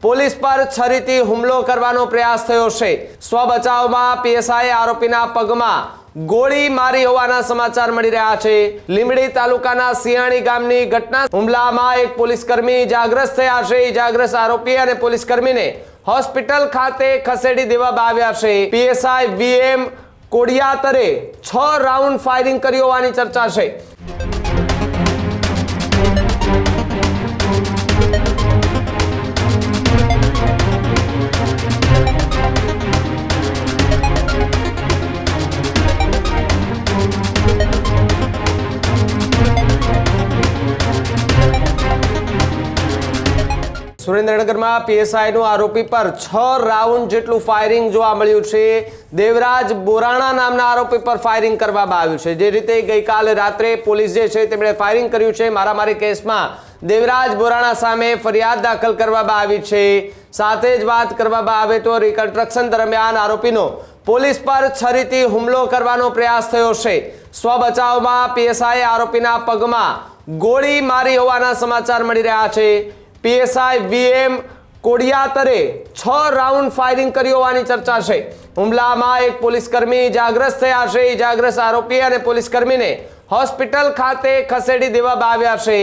Police પર છરીથી હુમલો કરવાનો પ્રયાસ થયો છે। સ્વ બચાવમાં પીએસઆઈ આરોપીના પગમાં ગોળી મારી હોવાના સમાચાર મળી રહ્યા છે। લીંબડી તાલુકાના સિયાણી ગામની ઘટના હુમલામાં એક પોલીસકર્મી ઇજાગ્રસ્ત થયા છે। ઇજાગ્રસ્ત આરોપી અને પોલીસકર્મીને હોસ્પિટલ ખાતે ખસેડી દેવામાં આવ્યા છે। પીએસઆઈ વીએમ કોડિયાતરે 6 રાઉન્ડ ફાયરિંગ કર્યું હોવાની ચર્ચા છે। સુરેન્દ્રનગરમાં પીએસઆઈનું આરોપી પર 6 રાઉન્ડ જેટલું ફાયરિંગ જોવા મળ્યું છે। દેવરાજ બોરાણા નામના આરોપી પર ફાયરિંગ કરવામાં આવ્યું છે। જે રીતે ગઈકાલે રાત્રે પોલીસ જે છે તેમણે ફાયરિંગ કર્યું છે। મારામારી કેસમાં દેવરાજ બોરાણા સામે ફરિયાદ દાખલ કરવામાં આવી છે। સાથે જ વાત કરવામાં આવે તો રિકન્સ્ટ્રક્શન દરમિયાન આરોપીનો પોલીસ પર છરીથી હુમલો કરવાનો પ્રયાસ થયો છે। સ્વ બચાવમાં પીએસઆઈ આરોપીના પગમાં ગોળી મારી હોવાના સમાચાર મળી રહ્યા છે। પીએસઆઈ વીએમ કોડિયાતરે 6 રાઉન્ડ ફાયરિંગ કર્યું હોવાની ચર્ચા છે। હુમલામાં એક પોલીસકર્મી ઇજાગ્રસ્ત થયા છે। ઇજાગ્રસ્ત આરોપી અને પોલીસકર્મીને હોસ્પિટલ ખાતે ખસેડી દેવામાં આવ્યા છે।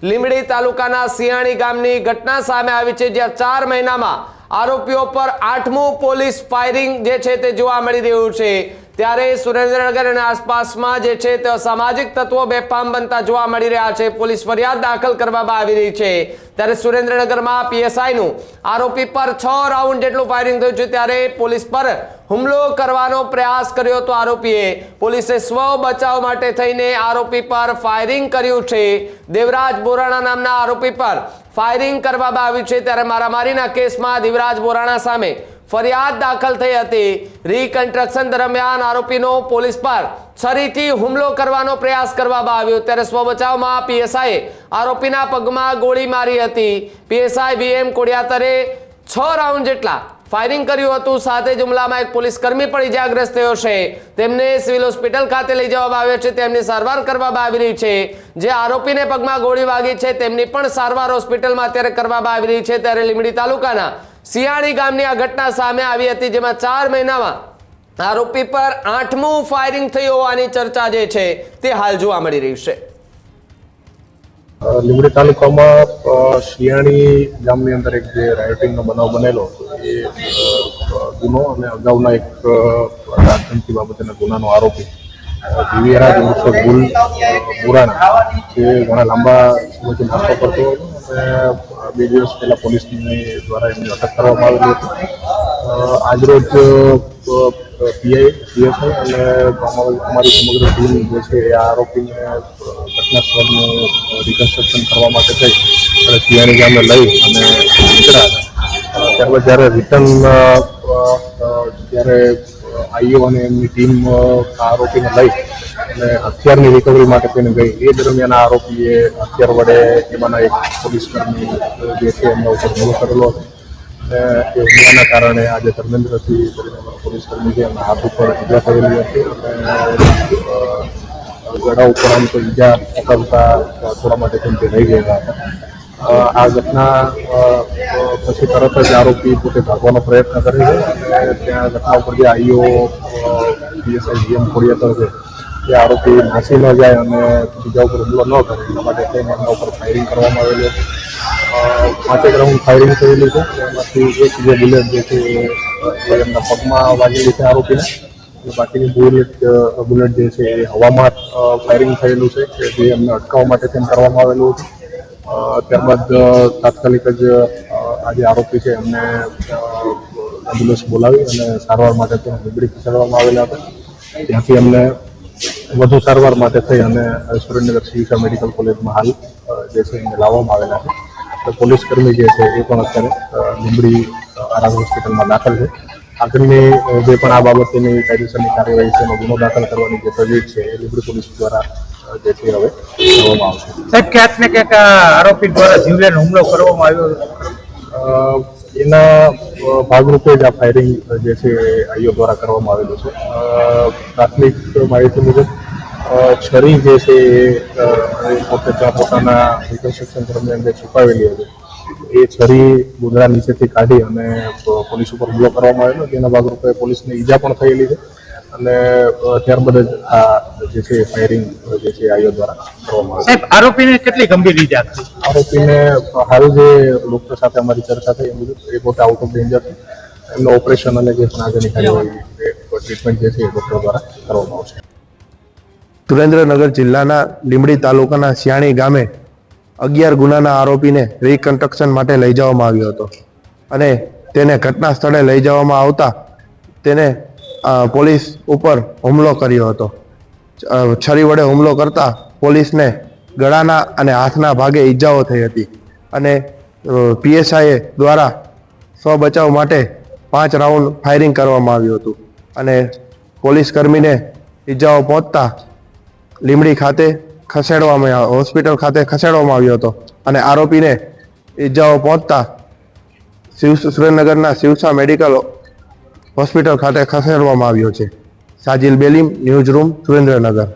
લીંબડી તાલુકાના સિયાણી ગામની ઘટના સામે આવી છે, જ્યાં 4 મહિનામાં આરોપીઓ પર 8મું પોલીસ ફાયરિંગ જે છે તે જોવા મળી રહ્યું છે। ત્યારે સુરેન્દ્રનગર અને આસપાસમાં જે છે તે સામાજિક તત્વો બેફામ બનતા જોવા મળી રહ્યા છે। પોલીસ ફરિયાદ દાખલ કરવામાં આવી રહી છે। ત્યારે સુરેન્દ્રનગરમાં પીએસઆઈનું આરોપી પર 6 રાઉન્ડ જેટલું ફાયરિંગ થયું છે। ત્યારે પોલીસ પર હુમલો કરવાનો પ્રયાસ કર્યો તો આરોપીએ પોલીસે સ્વ બચાવ માટે થઈને આરોપી પર ફાયરિંગ કર્યું છે। દેવરાજ બોરાણા નામના આરોપી પર ફાયરિંગ કરવામાં આવ્યું છે। ત્યારે મારામારીના કેસમાં દેવરાજ બોરાણા સામે ફરિયાદ દાખલ થઈ હતી। રિકન્સ્ટ્રક્શન દરમિયાન આરોપીનો પોલીસ પર છરીથી હુમલો કરવાનો પ્રયાસ કરવામાં આવ્યો। ત્યારે સ્વ બચાવમાં પીએસઆઈએ આરોપીના પગમાં ગોળી મારી હતી। પીએસઆઈ વીએમ કોડિયાતરે 6 રાઉન્ડ જેટલા ફાયરિંગ કર્યું હતું। સાથે જ હુમલામાં એક પોલીસકર્મી પણ ઇજાગ્રસ્ત થયો છે। તેમને સિવિલ હોસ્પિટલ ખાતે લઈ જવામાં આવ્યો છે। તેમની સારવાર કરવામાં આવી રહી છે। જે આરોપીને પગમાં ગોળી વાગી છે તેમની પણ સારવાર હોસ્પિટલમાં અત્યારે કરવામાં આવી રહી છે। ત્યારે લીંબડી તાલુકાના સિયાણી ગામની આ ઘટના સામે આવી હતી, જેમાં 4 મહિનામાં આરોપી પર 8મું ફાયરિંગ થયું હોવાની ચર્ચા જે છે તે હાલ જોવા મળી રહી છે। લીંબડી તાલુકામાં શિયાણી ગામની અંદર એક જે રાયોટિંગનો બનાવ બનેલો એ ગુનો અને અગાઉના એક આતંકી બાબતેના ગુનાનો આરોપી દિવ્યરાજ ઉર્ફ ગુલ બોરાણા જે ઘણા લાંબા સમયથી નાસ્તો કરતો હતો અને 2 દિવસ પહેલા પોલીસની દ્વારા એમની અટક કરવામાં આવેલી હતી। આજરોજ પીએસઆઈ અને અમારી સમગ્ર ટીમ જે છે એ આરોપીને ઘટના સ્થળનું રિકન્સ્ટ્રક્શન કરવા માટે થઈ અને સિયાણી ગામને લઈ અને નીકળ્યા। ત્યારબાદ જ્યારે રિટર્ન જ્યારે આઈઓ અને એમની ટીમ આરોપીને લઈ અને હથિયારની રિકવરી માટે તેને ગઈ, એ દરમિયાન આરોપીએ હથિયાર વડે એમાંના એક પોલીસકર્મી જે છે એમના ઉપર હુમલો કરેલો હતો। અને એ હુમલાના કારણે આજે ધર્મેન્દ્રસિંહ પોલીસકર્મી છે એમના હાથ ઉપર ઈજા થયેલી હતી અને ગળા ઉપર આમ તો ઈજા પકડતા થોડા માટે તેમ તે રહી ગયેલા હતા। આ ઘટના પછી તરત જ આરોપી પોતે ભાગવાનો પ્રયત્ન કરે છે અને ત્યાં ઘટના ઉપર જે આઈઓ પીએસઆઈ વીએમ કોડિયાતર છે એ આરોપી નાસી ન જાય અને બીજા ઉપર હુમલો ન કરે એના માટે થઈને એમના ઉપર ફાયરિંગ કરવામાં આવેલું હતું। 5 રાઉન્ડ ફાયરિંગ થયેલું છે। એમાંથી એક જે બુલેટ જે છે એ એમના પગમાં વાગેલી છે આરોપીને, બાકીની બુલેટ જે છે એ હવામાં ફાયરિંગ થયેલું છે કે જે એમને અટકાવવા માટે તેમ કરવામાં આવેલું હતું। ત્યારબાદ તાત્કાલિક જ આ જે આરોપી છે એમને એમ્બ્યુલન્સ બોલાવી અને સારવાર માટે તેને લીંબડી ખસેડવામાં આવેલા હતા। ત્યાંથી એમને વધુ સારવાર માટે થઈ અને સુરેન્દ્રનગર સિવિલ મેડિકલ કોલેજમાં હાલ જે છે એને લાવવામાં આવેલા છે। પોલીસકર્મી જે છે એ પણ અત્યારે લીંબડી આરામ હોસ્પિટલમાં દાખલ છે। આગળની જે પણ આ બાબતની કાયદેસરની કાર્યવાહી છે એનો ગુનો દાખલ કરવાની જે તજવીજ છે એ લીંબડી પોલીસ દ્વારા જે છે હવે કરવામાં આવશે। સાહેબ, ક્યાંક ને ક્યાંક આરોપી દ્વારા જીવલેણ હુમલો કરવામાં આવ્યો, એના ભાગરૂપે જ આ ફાયરિંગ જે છે આઈઓ દ્વારા કરવામાં આવેલું છે। પ્રાથમિક માહિતી મુજબ છરી જે છે એ પોતે ત્યાં પોતાના રિકન્સ્ટ્રક્શન દરમિયાન જે છુપાવેલી હતી એ છરી ગોધરા નીચેથી કાઢી અને પોલીસ ઉપર હુમલો કરવામાં આવેલો, જેના ભાગરૂપે પોલીસને ઈજા પણ થયેલી છે અને ત્યારબાદ જ આ જે છે ફાયરિંગ જે છે આઈઓ દ્વારા કરવામાં આવે. સાહેબ, આરોપીને કેટલી ગંભીર ઈજા થઈ? આરોપીને હાલ જે ડોક્ટર સાથે અમારી ચર્ચા થઈ એ મુજબ એ પોતે આઉટ ઓફ ડેન્જર છે. એમનું ઓપરેશન અને જે પણ આગળની કાર્યવાહી ટ્રીટમેન્ટ જે છે એ ડોક્ટર દ્વારા કરવામાં આવશે. સુરેન્દ્રનગર જિલ્લાના લીંબડી તાલુકાના સિયાણી ગામે 11 ગુનાના આરોપીને રિકન્સ્ટ્રક્શન માટે લઈ જવામાં આવ્યો હતો અને તેને ઘટના સ્થળે લઈ જવામાં આવતા તેને પોલીસ ઉપર હુમલો કર્યો હતો. છરી વડે હુમલો કરતા પોલીસને ગળાના અને હાથના ભાગે ઈજાઓ થઈ હતી અને પીએસઆઈએ દ્વારા સ્વ બચાવ માટે 5 રાઉન્ડ ફાયરિંગ કરવામાં આવ્યું હતું અને પોલીસ કર્મીને ઈજાઓ પહોંચતા લીંબડી ખાતે હોસ્પિટલ ખાતે ખસેડવામાં આવ્યો હતો અને આરોપીને ઈજાઓ પહોંચતા સુરેન્દ્રનગરના શિવસા મેડિકલ હોસ્પિટલ ખાતે ખસેડવામાં આવ્યો છે. Sajil Belim, news room, Surendranagar.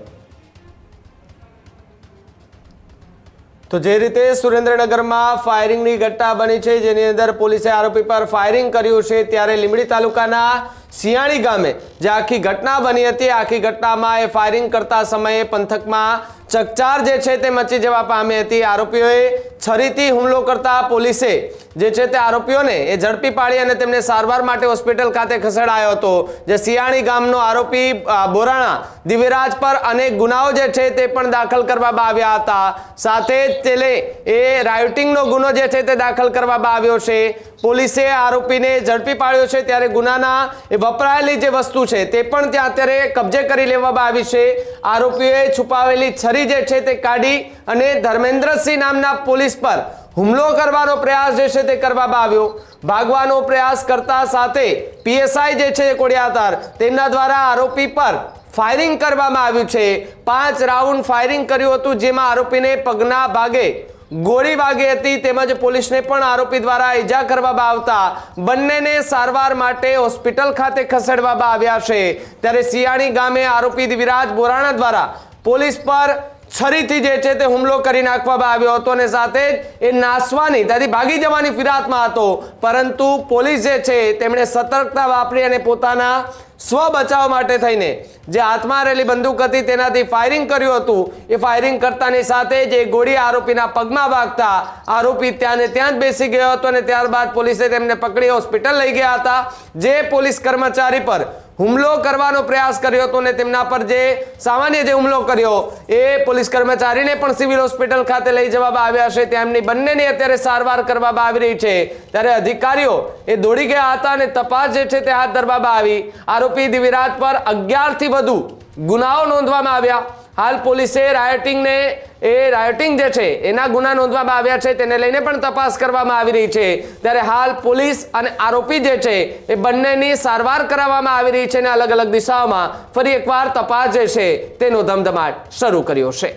તો જે રીતે સુરેન્દ્રનગરમાં ફાયરિંગની ઘટના બની છે, જેની અંદર પોલીસે આરોપી પર ફાયરિંગ કર્યું છે, ત્યારે લીંબડી તાલુકાના સિયાણી ગામે જે આખી ઘટના બની હતી, આખી ઘટનામાં એ ફાયરિંગ કરતા સમયે પંથકમાં ચકચાર જે છે તે મચી જવા પામી હતી. આરોપીઓએ છરીથી હુમલો કરતા પોલીસે જે છે તે આરોપીઓને એ ઝડપી પાડી અને તેમને સારવાર માટે હોસ્પિટલ ખાતે ખસેડાયો હતો. જે સિયાણી ગામનો આરોપી બોરાણા દિવ્યરાજ પર અનેક ગુનાઓ જે છે તે પણ દાખલ કરવામાં આવ્યા હતા. સાથે જ તેને એ રાયોટિંગનો ગુનો જે છે તે દાખલ કરવામાં આવ્યો છે. પોલીસે આરોપીને ઝડપી પાડ્યો છે, ત્યારે ગુનાના એ વપરાયેલી જે વસ્તુ છે તે પણ ત્યાં અત્યારે કબજે કરી લેવામાં આવી છે. આરોપીઓએ છુપાવેલી છરી જે છે તે કાઢી અને ધર્મેન્દ્રસિંહ નામના પોલીસ પર હુમલો કરવાનો પ્રયાસ જે છે તે કરવામાં આવ્યો. ભાગવાનો પ્રયાસ કરતા સાથે પીએસઆઈ જે છે કોડિયાતાર તેમના દ્વારા આરોપી પર ફાયરિંગ કરવામાં આવ્યું છે. 5 રાઉન્ડ ફાયરિંગ કર્યું હતું, જેમાં આરોપીને પગના ભાગે ગોળી વાગી હતી, તેમજ પોલીસને પણ આરોપી દ્વારા ઈજા કરવામાં આવતા બંનેને સારવાર માટે હોસ્પિટલ ખાતે ખસેડવામાં આવ્યા છે. ત્યારે સિયાણી ગામે આરોપી દિવ્યરાજ બોરાણા દ્વારા પોલીસ પર છરીથી જે છે તે હુમલો કરી નાખવામાં આવ્યો હતો અને સાથે જ એ નાસવાની, ત્યાંથી ભાગી જવાની ફિરાતમાં હતો, પરંતુ પોલીસ જે છે તેમણે સતર્કતા વાપરી અને પોતાના સ્વ બચાવ માટે થઈને જે હાથમાં રહેલી બંદૂક હતી તેનાથી ફાયરિંગ કર્યું હતું. એ ફાયરિંગ કરતાની સાથે જે ગોળી આરોપીના પગમાં વાગતા આરોપી ત્યાં જ બેસી ગયો હતો અને ત્યારબાદ પોલીસે તેમને પકડી હોસ્પિટલ લઈ ગયા હતા. જે પોલીસ કર્મચારી પર હુમલો કરવાનો પ્રયાસ કર્યો હતો અને તેમના પર જે સામાન્ય જે હુમલો કર્યો એ પોલીસ કર્મચારીને પણ સિવિલ હોસ્પિટલ ખાતે લઈ જવામાં આવ્યા છે. તેમની બંનેની અત્યારે સારવાર કરવામાં આવી રહી છે. ત્યારે અધિકારીઓ એ દોડી ગયા હતા અને તપાસ જે છે તે હાથ ધરવામાં આવી. આરોપી દિવ્યરાજ પર 11 થી વધુ ગુનાઓ નોંધવામાં આવ્યા. હાલ પોલીસે રાયોટિંગ જે છે એના ગુના નોંધવામાં આવ્યા છે, તેને લઈને પણ તપાસ કરવામાં આવી રહી છે. ત્યારે હાલ પોલીસ અને આરોપી જે છે એ બંનેની સારવાર કરવામાં આવી રહી છે અને અલગ અલગ દિશાઓમાં ફરી એકવાર તપાસ જે છે તેનો ધમધમાટ શરૂ કર્યો છે.